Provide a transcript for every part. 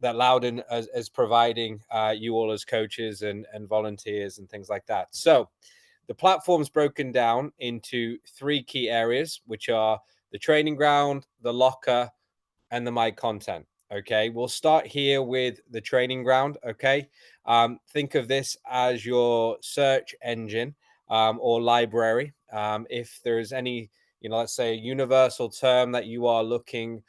that Loudon is providing you all as coaches and volunteers and things like that. So the platform's broken down into three key areas, which are the training ground, the locker, and the My Content. Okay, we'll start here with the training ground. Okay, think of this as your search engine or library. If there's any, let's say a universal term that you are looking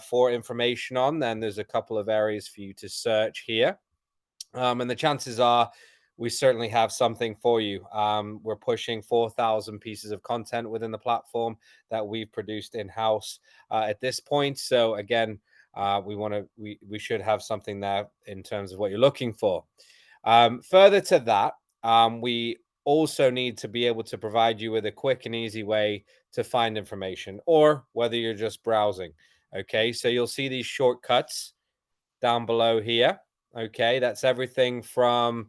for information on, then there's a couple of areas for you to search here. And the chances are we certainly have something for you. We're pushing 4,000 pieces of content within the platform that we've produced in-house at this point. So again, we should have something there in terms of what you're looking for. Further to that, we also need to be able to provide you with a quick and easy way to find information, or whether you're just browsing. Okay, so you'll see these shortcuts down below here. Okay, that's everything from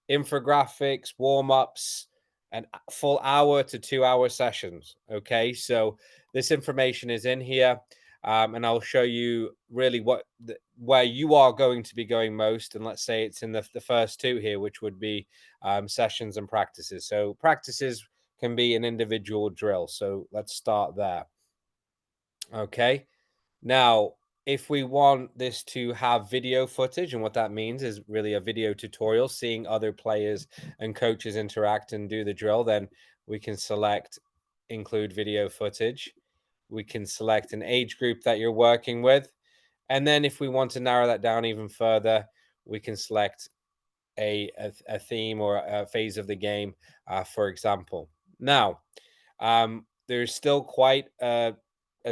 infographics, warm-ups, and full hour to 2-hour sessions. Okay, so this information is in here, and I'll show you really where you are going to be going most. And let's say it's in the first two here, which would be sessions and practices. So practices can be an individual drill. So let's start there. Okay, now if we want this to have video footage, and what that means is really a video tutorial, seeing other players and coaches interact and do the drill, then we can select include video footage. We can select an age group that you're working with. And then if we want to narrow that down even further, we can select a theme or a phase of the game, for example. Now, there's still quite a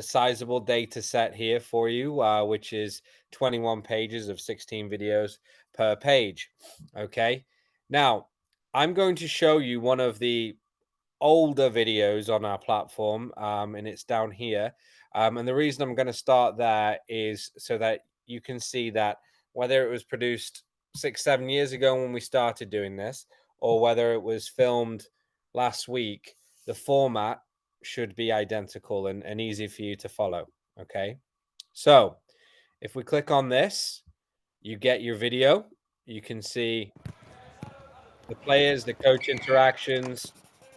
sizable data set here for you, which is 21 pages of 16 videos per page. Okay. Now, I'm going to show you one of the older videos on our platform, and it's down here. And the reason I'm going to start there is so that you can see that whether it was produced 6-7 years ago when we started doing this, or whether it was filmed last week, the format should be identical and easy for you to follow. Okay. So if we click on this, you get your video. You can see the players, the coach interactions,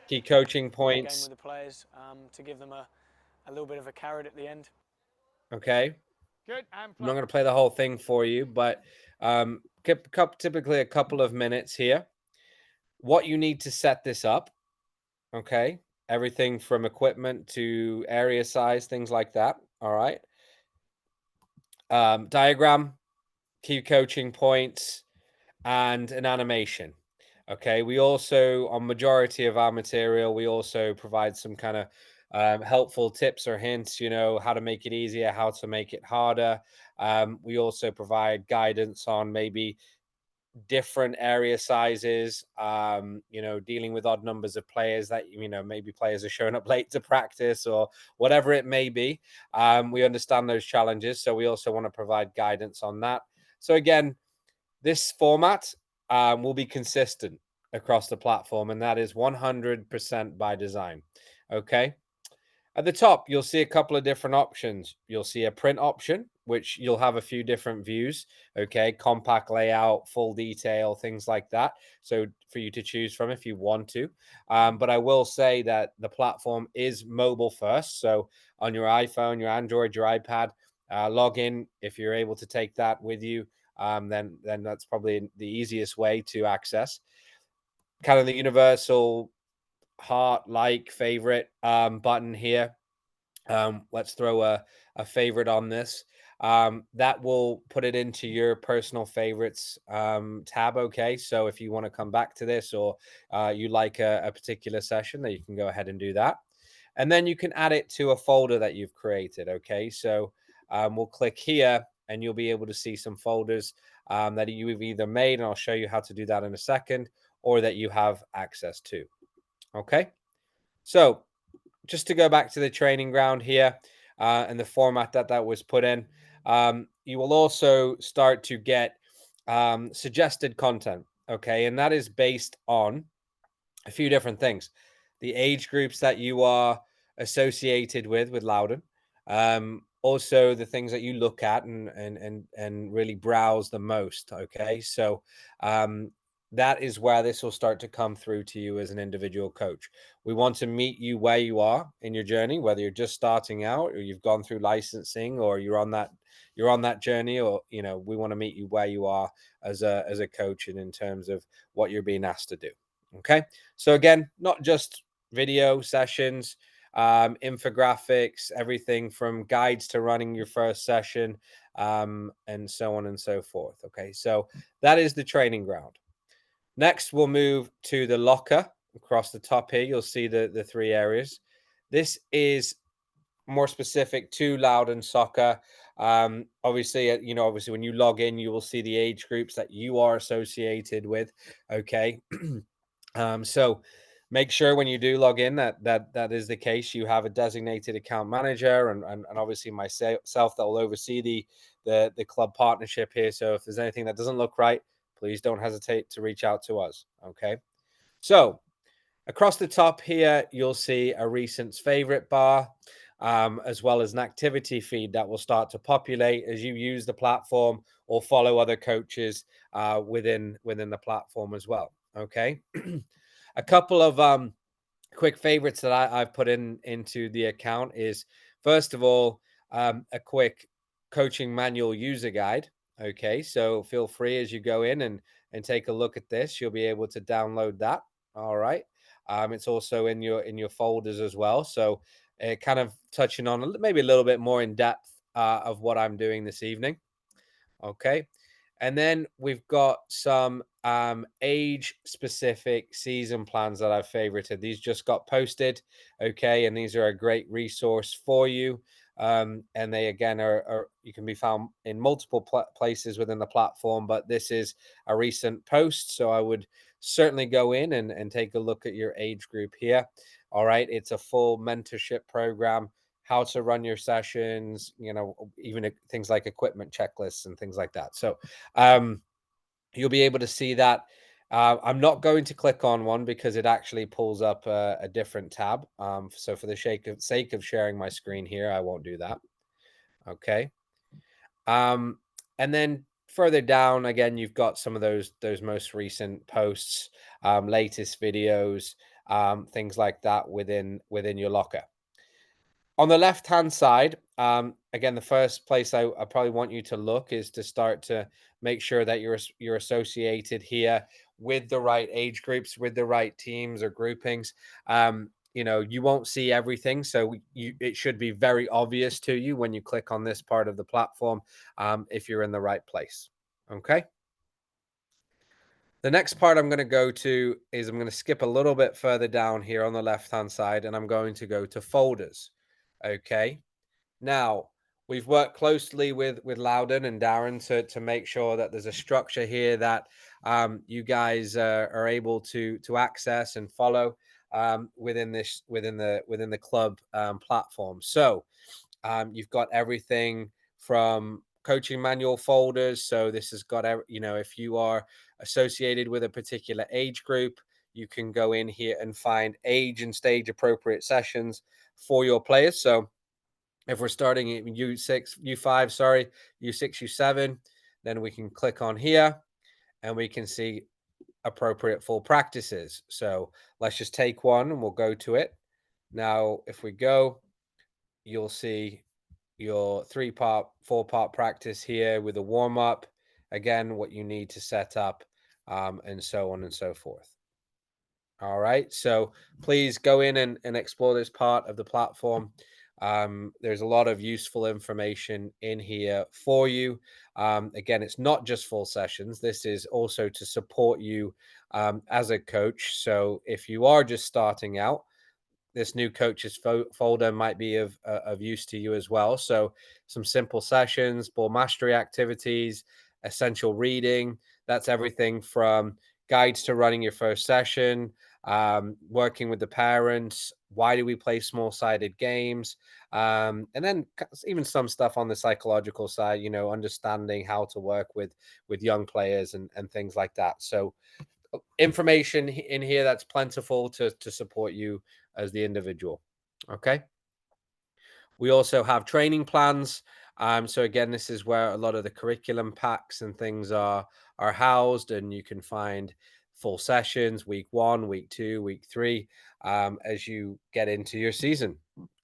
key coaching points. Game with the players to give them a little bit of a carrot at the end. Okay. Good. I'm not going to play the whole thing for you, but typically a couple of minutes here. What you need to set this up. Okay. Everything from equipment to area size, things like that. All right. Diagram, key coaching points, and an animation. Okay, we also, on majority of our material, we also provide some kind of helpful tips or hints, how to make it easier, how to make it harder. We also provide guidance on maybe different area sizes, dealing with odd numbers of players that, maybe players are showing up late to practice or whatever it may be. We understand those challenges. So we also want to provide guidance on that. So again, this format will be consistent across the platform, and that is 100% by design. Okay. At the top, you'll see a couple of different options. You'll see a print option, which you'll have a few different views. Okay. Compact layout, full detail, things like that. So for you to choose from if you want to. But I will say that the platform is mobile first. So on your iPhone, your Android, your iPad, log in if you're able to take that with you. Then that's probably the easiest way to access. Kind of the universal heart, like, favorite button here. Let's throw a favorite on this. That will put it into your personal favorites tab. Okay, so if you want to come back to this, or you like a particular session, then you can go ahead and do that. And then you can add it to a folder that you've created. Okay, so we'll click here and you'll be able to see some folders that you've either made, and I'll show you how to do that in a second, or that you have access to. Okay, so just to go back to the training ground here and the format that was put in, you will also start to get suggested content. Okay, and that is based on a few different things. The age groups that you are associated with Loudon, also the things that you look at and really browse the most. Okay, so that is where this will start to come through to you as an individual coach. We want to meet you where you are in your journey, whether you're just starting out or you've gone through licensing or you're on that journey, or we want to meet you where you are as a coach and in terms of what you're being asked to do. Okay, so again, not just video sessions, infographics, everything from guides to running your first session, and so on and so forth. Okay, so that is the training ground. Next, we'll move to the locker. Across the top here, you'll see the three areas. This is more specific to Loudon Soccer. Obviously when you log in, you will see the age groups that you are associated with. Okay. So make sure when you do log in that is the case. You have a designated account manager and obviously myself that will oversee the club partnership here. So if there's anything that doesn't look right, please don't hesitate to reach out to us. Okay. So across the top here, you'll see a recent favorite bar, as well as an activity feed that will start to populate as you use the platform or follow other coaches within the platform as well. Okay. A couple of quick favorites that I've put into the account is, first of all, a quick coaching manual user guide. Okay, so feel free as you go in and take a look at this. You'll be able to download that. All right. It's also in your folders as well. So kind of touching on maybe a little bit more in depth of what I'm doing this evening. Okay. And then we've got some age specific season plans that I've favorited. These just got posted. Okay. And these are a great resource for you. And they, again, are you can be found in multiple places within the platform, but this is a recent post. So I would certainly go in and take a look at your age group here. All right. It's a full mentorship program, how to run your sessions, even things like equipment checklists and things like that. So you'll be able to see that. I'm not going to click on one because it actually pulls up a different tab. So for the sake of sharing my screen here, I won't do that. Okay. And then further down, again, you've got some of those most recent posts, latest videos, things like that within your locker. On the left-hand side, again, the first place I probably want you to look is to start to make sure that you're associated here with the right age groups, with the right teams or groupings. You won't see everything, so it should be very obvious to you when you click on this part of the platform, if you're in the right place. Okay. The next part I'm going to go to is I'm going to skip a little bit further down here on the left-hand side, and I'm going to go to folders. Okay. Now, we've worked closely with Loudon and Darren to make sure that there's a structure here that you guys are able to access and follow within the club platform. So you've got everything from coaching manual folders. So this has got if you are associated with a particular age group, you can go in here and find age and stage appropriate sessions for your players. So if we're starting at U6, U5, sorry, U6, U7, then we can click on here and we can see appropriate full practices. So let's just take one and we'll go to it. Now, if we go, you'll see your 3-part, 4-part practice here with a warm up. Again, what you need to set up, and so on and so forth. All right. So please go in and explore this part of the platform. There's a lot of useful information in here for you. Again, it's not just full sessions. This is also to support you as a coach. So if you are just starting out, this new coaches folder might be of use to you as well. So some simple sessions, ball mastery activities, essential reading. That's everything from guides to running your first session, working with the parents. Why do we play small-sided games? And then even some stuff on the psychological side, understanding how to work with young players and things like that. So information in here that's plentiful to support you as the individual. Okay. We also have training plans. So again, this is where a lot of the curriculum packs and things are housed, and you can find full sessions week 1, week 2, week 3 as you get into your season.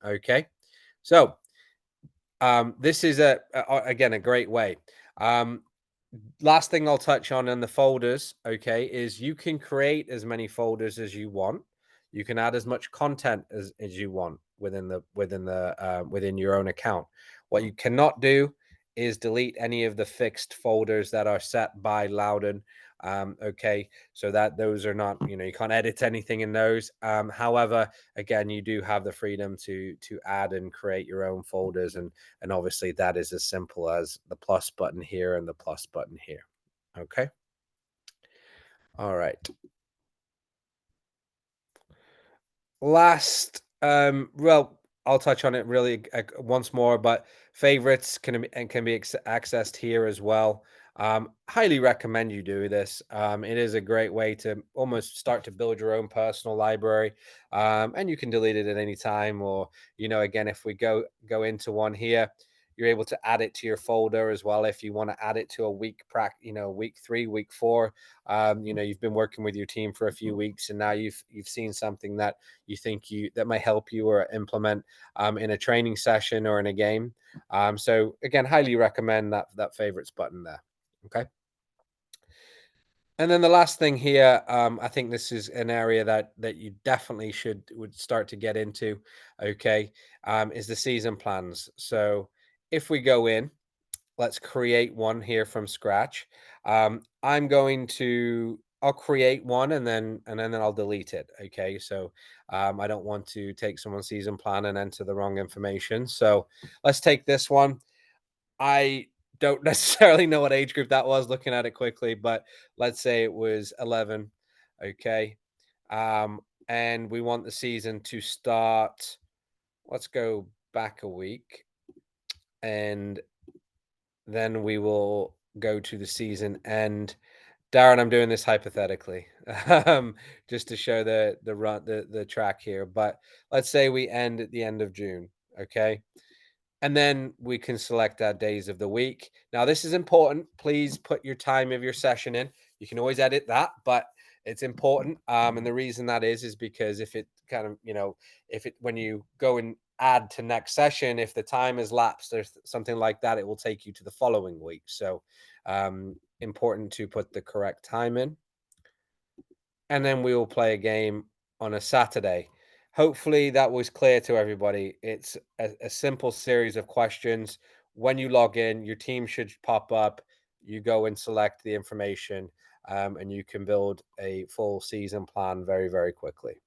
Okay, so this is again a great way. Um, Last thing I'll touch on in the folders, okay, is you can create as many folders as you want. You can add as much content as you want within your own account. What you cannot do is delete any of the fixed folders that are set by Loudon. Okay, so that those are not, you can't edit anything in those. However, again, you do have the freedom to add and create your own folders, and obviously that is as simple as the plus button here and the plus button here. Okay. All right. Last, well, I'll touch on it really once more, but favorites can be accessed here as well. Highly recommend you do this. It is a great way to almost start to build your own personal library, and you can delete it at any time. Or again, if we go into one here, you're able to add it to your folder as well if you want to add it to a week 3, week 4. You've been working with your team for a few weeks, and now you've seen something that you think that might help you or implement in a training session or in a game. So again, highly recommend that favorites button there. Okay. And then the last thing here, I think this is an area that you definitely would start to get into. Okay, is the season plans. So if we go in, let's create one here from scratch. I'll create one, and then I'll delete it. Okay, so I don't want to take someone's season plan and enter the wrong information. So let's take this one. I don't necessarily know what age group that was looking at it quickly, but let's say it was 11. Okay, and we want the season to start. Let's go back a week, and then we will go to the season end. Darren, I'm doing this hypothetically, just to show the track here. But let's say we end at the end of June, okay? And then we can select our days of the week. Now, this is important. Please put your time of your session in. You can always edit that, but it's important. And the reason that is because if it kind of, if it when you go and add to next session, if the time has lapsed or something like that, it will take you to the following week. So important to put the correct time in. And then we will play a game on a Saturday. Hopefully that was clear to everybody. It's a simple series of questions. When you log in, your team should pop up. You go and select the information, and you can build a full season plan very, very quickly.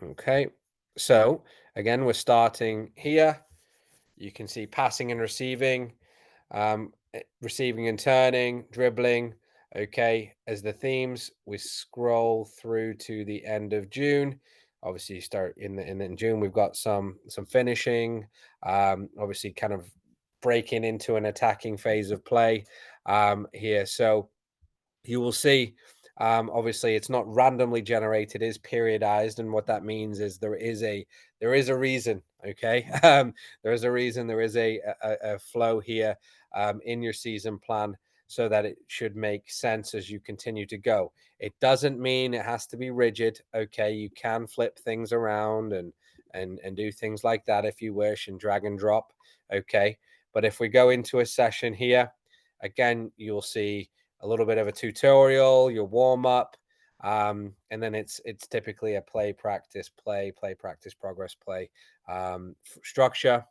Okay. So again, we're starting here. You can see passing and receiving. Receiving and turning, dribbling. Okay, as the themes, we scroll through to the end of June. Obviously, you start in June. We've got some finishing. Obviously, kind of breaking into an attacking phase of play here. So you will see. Obviously, it's not randomly generated; it is periodized, and what that means is there is a reason. Okay, there is a reason. There is a flow here in your season plan, so that it should make sense as you continue to go. It doesn't mean it has to be rigid. Okay, you can flip things around and do things like that if you wish, and drag and drop. Okay, but if we go into a session here, again, you'll see a little bit of a tutorial, your warm up, and then it's typically a play, practice, progress, play structure.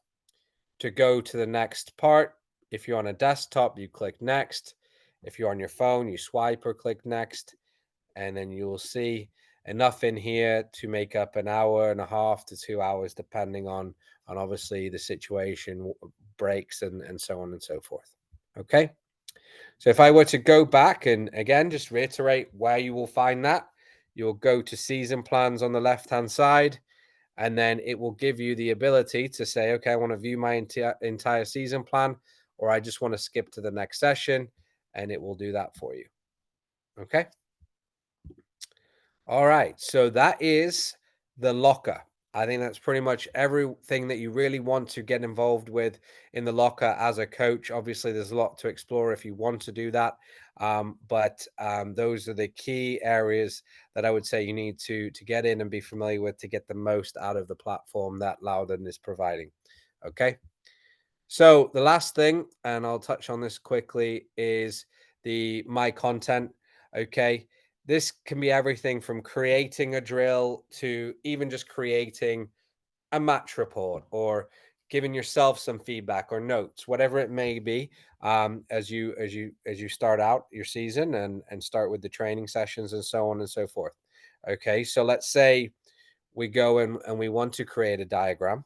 To go to the next part, if you're on a desktop, you click next. If you're on your phone, you swipe or click next, and then you will see enough in here to make up an hour and a half to 2 hours, depending on obviously the situation, breaks, and so on and so forth. Okay. So if I were to go back and again, just reiterate where you will find that, you'll go to season plans on the left-hand side, and then it will give you the ability to say, okay, I want to view my entire season plan, or I just want to skip to the next session, and it will do that for you. Okay. All right. So that is the locker. I think that's pretty much everything that you really want to get involved with in the locker as a coach. Obviously, there's a lot to explore if you want to do that, but those are the key areas that I would say you need to get in and be familiar with to get the most out of the platform that Loudon is providing. Okay. So the last thing, and I'll touch on this quickly, is the my content. Okay. This can be everything from creating a drill to even just creating a match report or giving yourself some feedback or notes, whatever it may be, as you start out your season and start with the training sessions and so on and so forth. Okay. So let's say we go and we want to create a diagram.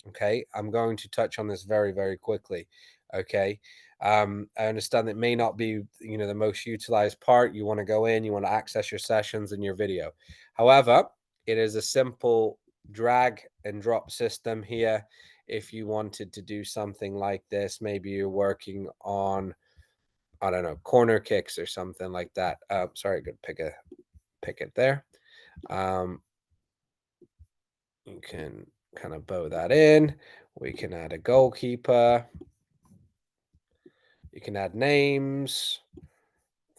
Okay, I'm going to touch on this very, very quickly. Okay, I understand that may not be the most utilized part. You want to go in, you want to access your sessions and your video. However, it is a simple drag and drop system here. If you wanted to do something like this, maybe you're working on, I don't know, corner kicks or something like that. Sorry, good pick it there. Um, you can kind of bow that in. We can add a goalkeeper. You can add names,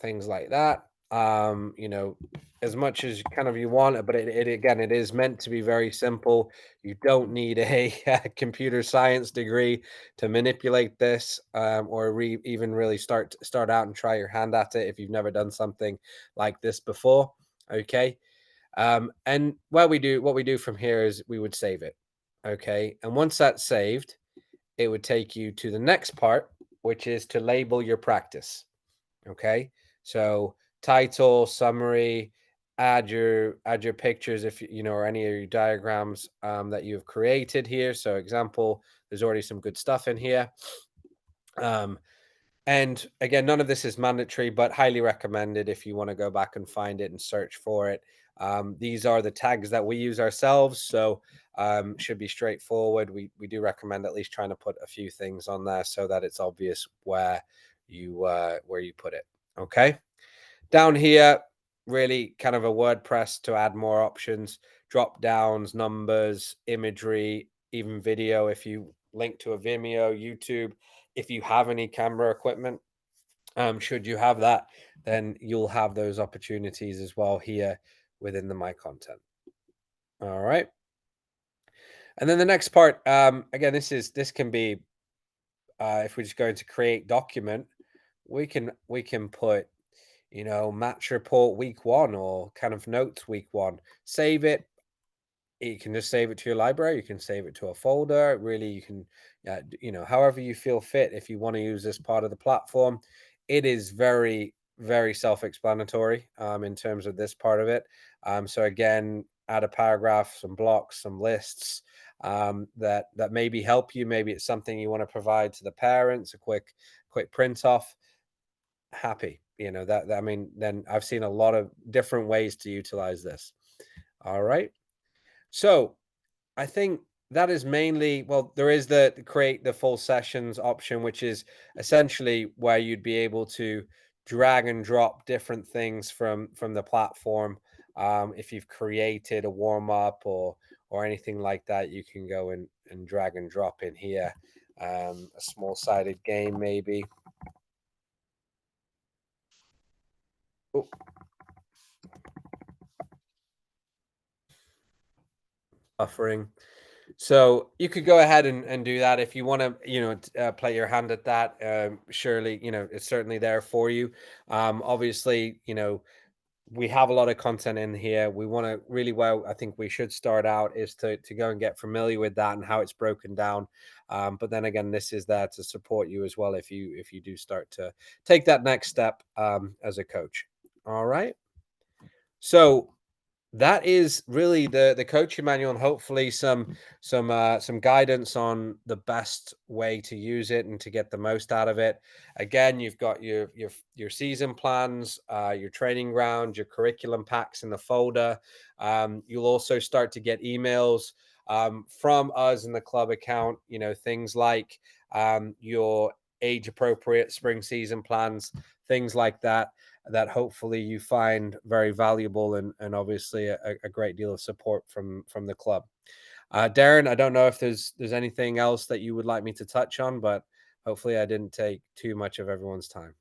things like that. As much as kind of you want it, but it again, it is meant to be very simple. You don't need a computer science degree to manipulate this, or even really start out and try your hand at it if you've never done something like this before. Okay, and what we do from here is we would save it. Okay, and once that's saved, it would take you to the next part, which is to label your practice. Okay. So title, summary, add your pictures if or any of your diagrams that you've created here. So example, there's already some good stuff in here. Um, and again, none of this is mandatory, but highly recommended if you want to go back and find it and search for it. These are the tags that we use ourselves, so should be straightforward. We do recommend at least trying to put a few things on there so that it's obvious where you put it. Okay. Down here, really kind of a WordPress to add more options, drop downs, numbers, imagery, even video. If you link to a Vimeo, YouTube, if you have any camera equipment, should you have that, then you'll have those opportunities as well here within the My Content. All right. And then the next part, again, this can be if we're just going to create document, we can put match report week one or kind of notes week one. Save it. You can just save it to your library. You can save it to a folder. Really, you can, however you feel fit. If you want to use this part of the platform, it is very, very self-explanatory in terms of this part of it. So again, add a paragraph, some blocks, some lists that maybe help you. Maybe it's something you want to provide to the parents, a quick print off. Happy, I mean, then I've seen a lot of different ways to utilize this. All right. So I think that is mainly, well, there is the create the full sessions option, which is essentially where you'd be able to drag and drop different things from the platform. If you've created a warm up or anything like that, you can go and drag and drop in here. A small sided game, maybe. Oh, buffering. So you could go ahead and do that if you want to, play your hand at that. Surely, it's certainly there for you. Obviously, we have a lot of content in here. We want to really well. I think we should start out is to go and get familiar with that and how it's broken down. But then again, this is there to support you as well if you do start to take that next step as a coach. All right. So that is really the coaching manual and hopefully some guidance on the best way to use it and to get the most out of it. Again, you've got your season plans, your training ground, your curriculum packs in the folder. You'll also start to get emails from us in the club account, things like your age appropriate spring season plans, things like that, that hopefully you find very valuable, and obviously a great deal of support from the club. Darren, I don't know if there's anything else that you would like me to touch on, but hopefully I didn't take too much of everyone's time.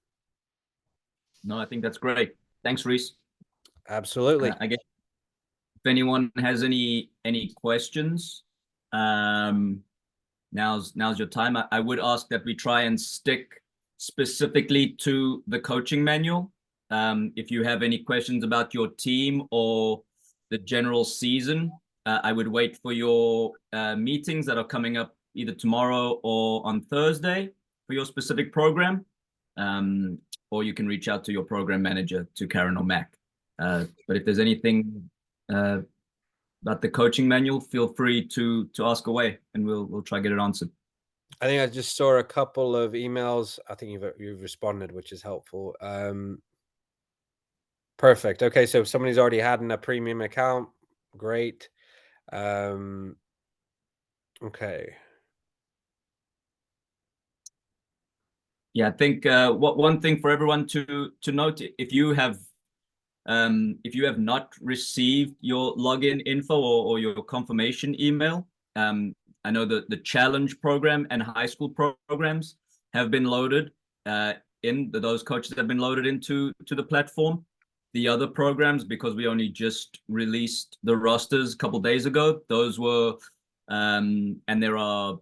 No, I think that's great. Thanks, Reese. Absolutely. I guess if anyone has any questions, now's your time. I would ask that we try and stick specifically to the coaching manual. If you have any questions about your team or the general season, I would wait for your meetings that are coming up either tomorrow or on Thursday for your specific program. Or you can reach out to your program manager, to Karen or Mac. But if there's anything about the coaching manual, feel free to ask away, and we'll try to get it answered. I think I just saw a couple of emails. I think you've responded, which is helpful. Perfect. Okay, so if somebody's already had a premium account, great. Okay. Yeah, I think one thing for everyone to note, if you have not received your login info or your confirmation email, I know that the challenge program and high school programs have been loaded those coaches have been loaded into the platform. The other programs, because we only just released the rosters a couple days ago, those were and there are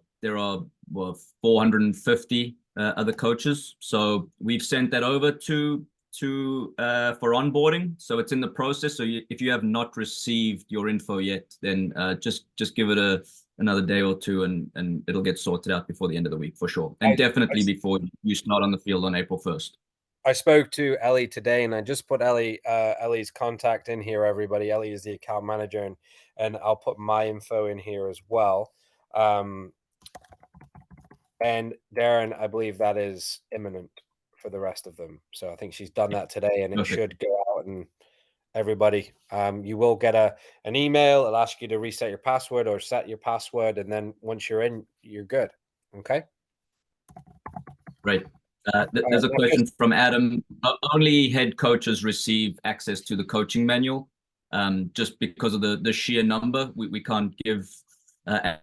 450 other coaches. So we've sent that over to for onboarding, so it's in the process. So if you have not received your info yet, then just give it another day or two, and it'll get sorted out before the end of the week for sure, and definitely before you start on the field on April 1st. I spoke to Ellie today, and I just put Ellie's contact in here, everybody. Ellie is the account manager, and I'll put my info in here as well. And Darren, I believe that is imminent for the rest of them. So I think she's done that today, and it should go out. And everybody, you will get an email. It'll ask you to reset your password or set your password, and then once you're in, you're good. Okay. Right. There's a question from Adam. Only head coaches receive access to the coaching manual. Just because of the sheer number, we can't give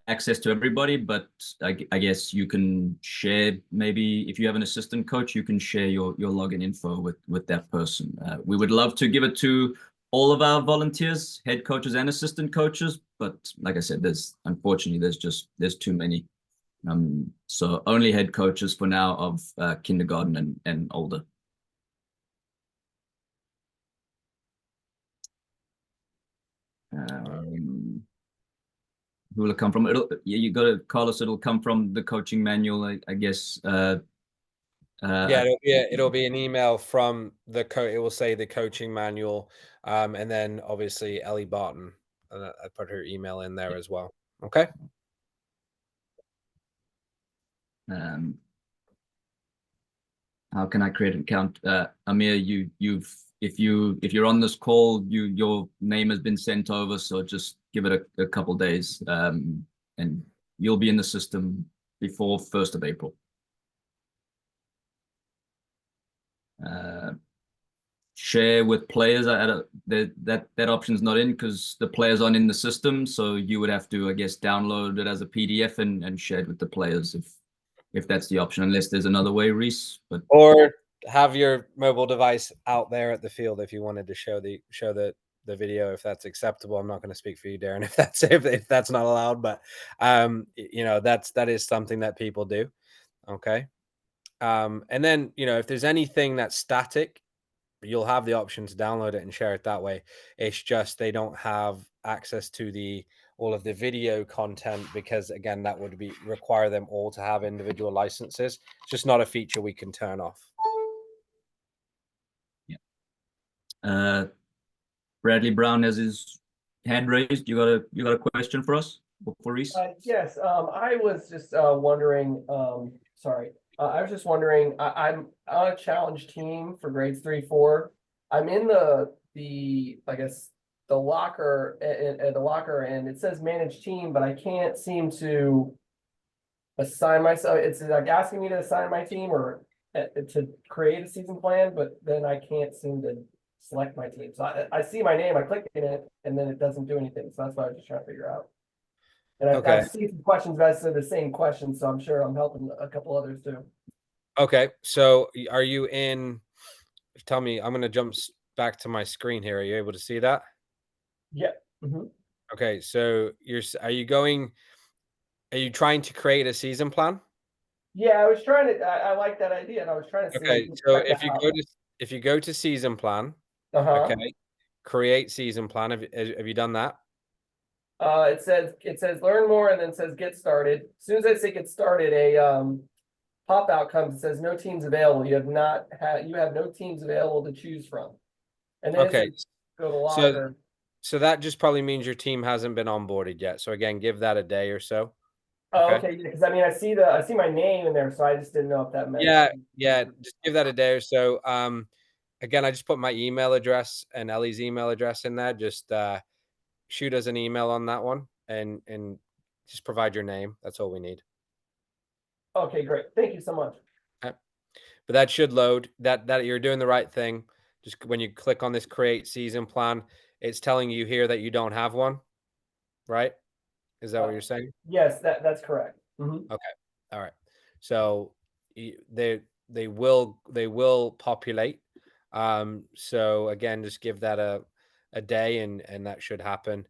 access to everybody, but I guess you can share, maybe if you have an assistant coach, you can share your login info with that person. We would love to give it to all of our volunteers, head coaches and assistant coaches, but like I said, unfortunately there's too many. So only head coaches for now of kindergarten and older. Who will it come from? You got to, Carlos, it'll come from the coaching manual, I guess. Yeah, it'll be an email from the it will say the coaching manual, and then obviously Ellie Barton, and I put her email in there as well. Okay. How can I create an account? Amir, if you're on this call, your name has been sent over, so just give it a couple days, and you'll be in the system before 1st of April. Share with players. That option's not in because the players aren't in the system, so you would have to, I guess, download it as a PDF and share it with the players if that's the option, unless there's another way, Reese. Or have your mobile device out there at the field if you wanted to show the video, if that's acceptable. I'm not going to speak for you, Darren, if that's not allowed, but that is something that people do. Okay. And then if there's anything that's static, you'll have the option to download it and share it that way. It's just they don't have access to all of the video content, because again, that would require them all to have individual licenses. It's just not a feature we can turn off. Yeah. Bradley Brown has his hand raised. You got a question for us, for Reese? Yes. I was just wondering. Sorry. I was just wondering. I'm on a challenge team for grades 3-4. I'm in the I guess the locker and it says manage team, but I can't seem to assign myself, it's like asking me to assign my team or to create a season plan, but then I can't seem to select my team. So I see my name, I click in it, and then it doesn't do anything. So that's what I was just trying to figure out. And Okay. I see some questions that are the same questions, so I'm sure I'm helping a couple others too. Okay. So are you in? Tell me. I'm going to jump back to my screen here. Are you able to see that? Yeah. Mm-hmm. Okay. So are you going? Are you trying to create a season plan? Yeah, I was trying to. I like that idea, and I was trying to see. Okay. So if you go to season plan, Uh-huh. okay, create season plan. Have you done that? It says learn more, and then says get started. As soon as I say get started, a pop out comes. It says no teams available. You have no teams available to choose from. And then it Okay. says go to So locker. so that just probably means your team hasn't been onboarded yet. So again, give that a day or so. Oh, Okay. okay. Because I mean, I see my name in there, so I just didn't know if that meant. Yeah. Just give that a day or so. Again, I just put my email address and Ellie's email address in there. Just shoot us an email on that one and just provide your name. That's all we need. Okay, great. Thank you so much. Okay. But that should load. That you're doing the right thing. Just when you click on this create season plan, it's telling you here that you don't have one, right? Is that what you're saying? Yes, that's correct. Mhm. Okay. All right. So they will populate. So again, just give that a day and that should happen.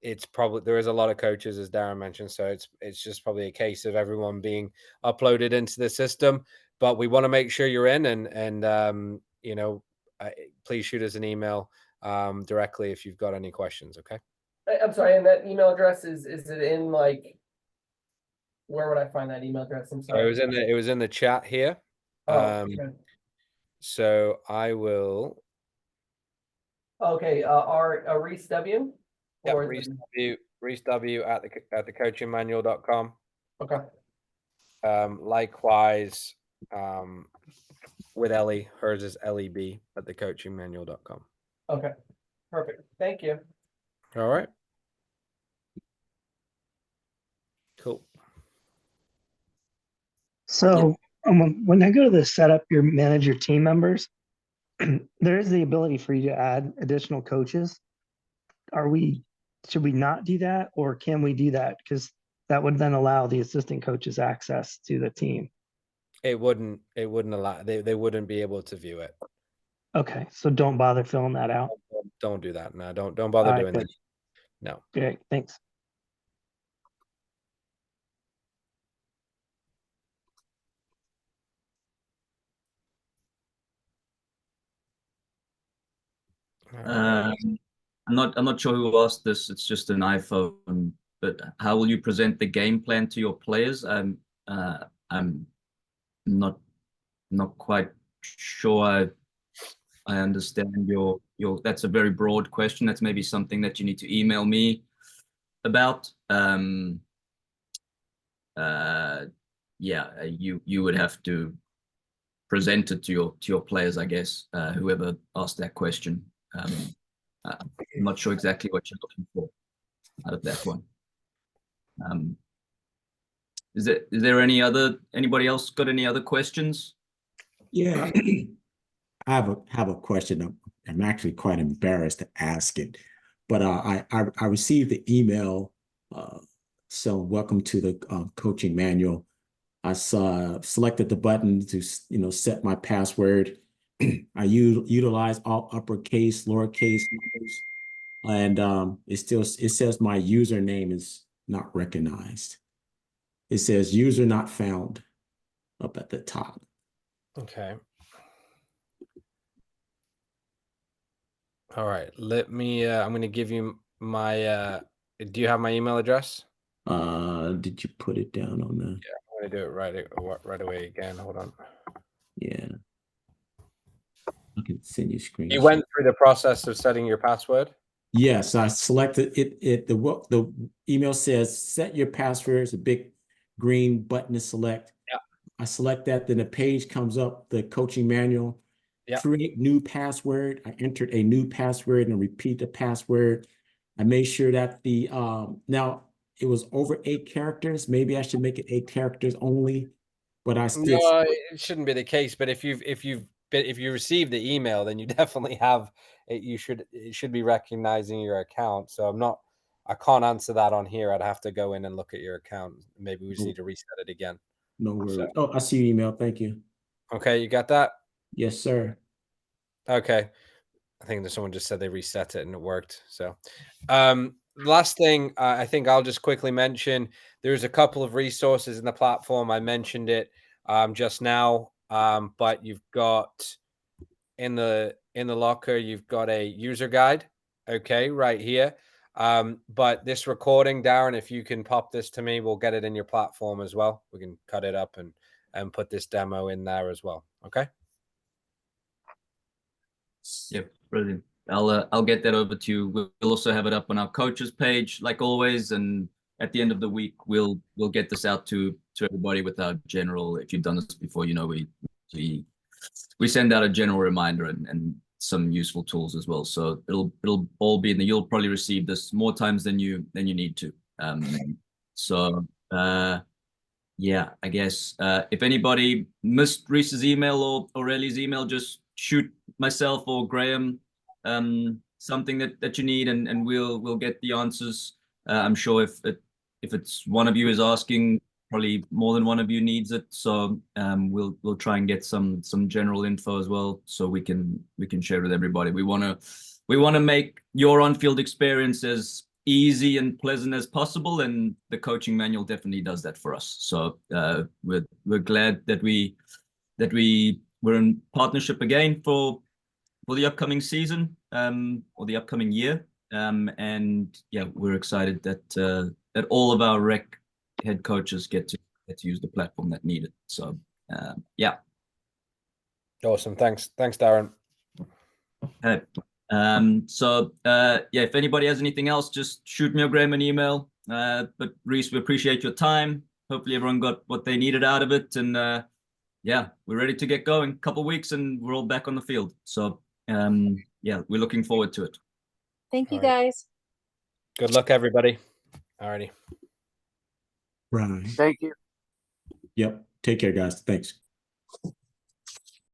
It's probably there is a lot of coaches, as Darren mentioned, so it's just probably a case of everyone being uploaded into the system. But we want to make sure you're in, and please shoot us an email directly if you've got any questions. Okay. I'm sorry, and that email address is it in like where would I find that email address? I'm So it sorry. was in the chat here. Oh, okay. So I will. Okay, Reese W. Yeah, Or is it- Reese W at the coachingmanual.com. okay. Likewise, with Ellie, hers is LEB at the coachingmanual.com. Okay. Perfect. Thank you. All right. Cool. So when I go to the setup, your manage your team members, there is the ability for you to add additional coaches. Should we not do that, or can we do that? Because that would then allow the assistant coaches access to the team. It wouldn't allow they wouldn't be able to view it. Okay, so don't bother filling that out. Don't do that. No, don't bother All right, doing good. that. No. Great, thanks. I'm not sure who asked this. It's just an iPhone. But how will you present the game plan to your players? I'm not quite sure I understand your. That's a very broad question. That's maybe something that you need to email me about. Yeah, you would have to present it to your players, I guess. Whoever asked that question. I'm not sure exactly what you're looking for out of that one. Is there anybody else got any other questions? Yeah, I have a question. I'm actually quite embarrassed to ask it, but I received the email. So welcome to the coaching manual. I selected the button to set my password. I utilize all uppercase, lowercase numbers, and it says my username is not recognized. It says user not found up at the top. Okay. All right. Let me I'm going to give you my do you have my email address? Did you put it down on the? Yeah, I'm going to do it right away again. Hold on. Yeah. I can send you a screen. You went through the process of setting your password? Yes, I selected it. The email says set your password. It's a big green button to select. Yeah. I select that, then the page comes up, the coaching manual. Yeah. Create new password. I entered a new password and repeat the password. I made sure that now it was over 8 characters. Maybe I should make it 8 characters only, but I still. No, it shouldn't be the case. But if you received the email, then you definitely have it. It should be recognizing your account. So I can't answer that on here. I'd have to go in and look at your account. Maybe we just need to reset it again. No worries. So, Oh, I see your email. Thank you. okay, you got that? Yes, sir. Okay. I think that someone just said they reset it and it worked. So, last thing, I think I'll just quickly mention, there's a couple of resources in the platform. I mentioned it just now, but you've got in the locker, you've got a user guide, okay, right here. But this recording, Darren, if you can pop this to me, we'll get it in your platform as well. We can cut it up and put this demo in there as well. Okay. Yep, brilliant. I'll get that over to you. We'll also have it up on our coaches page, like always, and at the end of the week, we'll get this out to everybody with our general. If you've done this before, you know we send out a general reminder and some useful tools as well. So it'll all be in the. You'll probably receive this more times than you need to. Yeah, I guess if anybody missed Reese's email or Aurelie's email, just shoot myself or Graham something that you need, and we'll get the answers. I'm sure if it's one of you is asking, probably more than one of you needs it. So we'll try and get some general info as well, so we can share with everybody. We want to make your on-field experience as easy and pleasant as possible, and the coaching manual definitely does that for us. So we're glad that we're in partnership again for the upcoming season or the upcoming year, and yeah, we're excited that all of our rec head coaches get to use the platform that need it. So yeah, Awesome. Thanks, Darren. hey. Yeah, if anybody has anything else, just shoot me or Graham an email. But Reese, we appreciate your time. Hopefully everyone got what they needed out of it, and yeah, we're ready to get going. Couple weeks and we're all back on the field. So yeah, we're looking forward to it. Thank you, All right. guys. Good luck, everybody. Alrighty. Right. Thank you. Yep. Take care, guys. Thanks.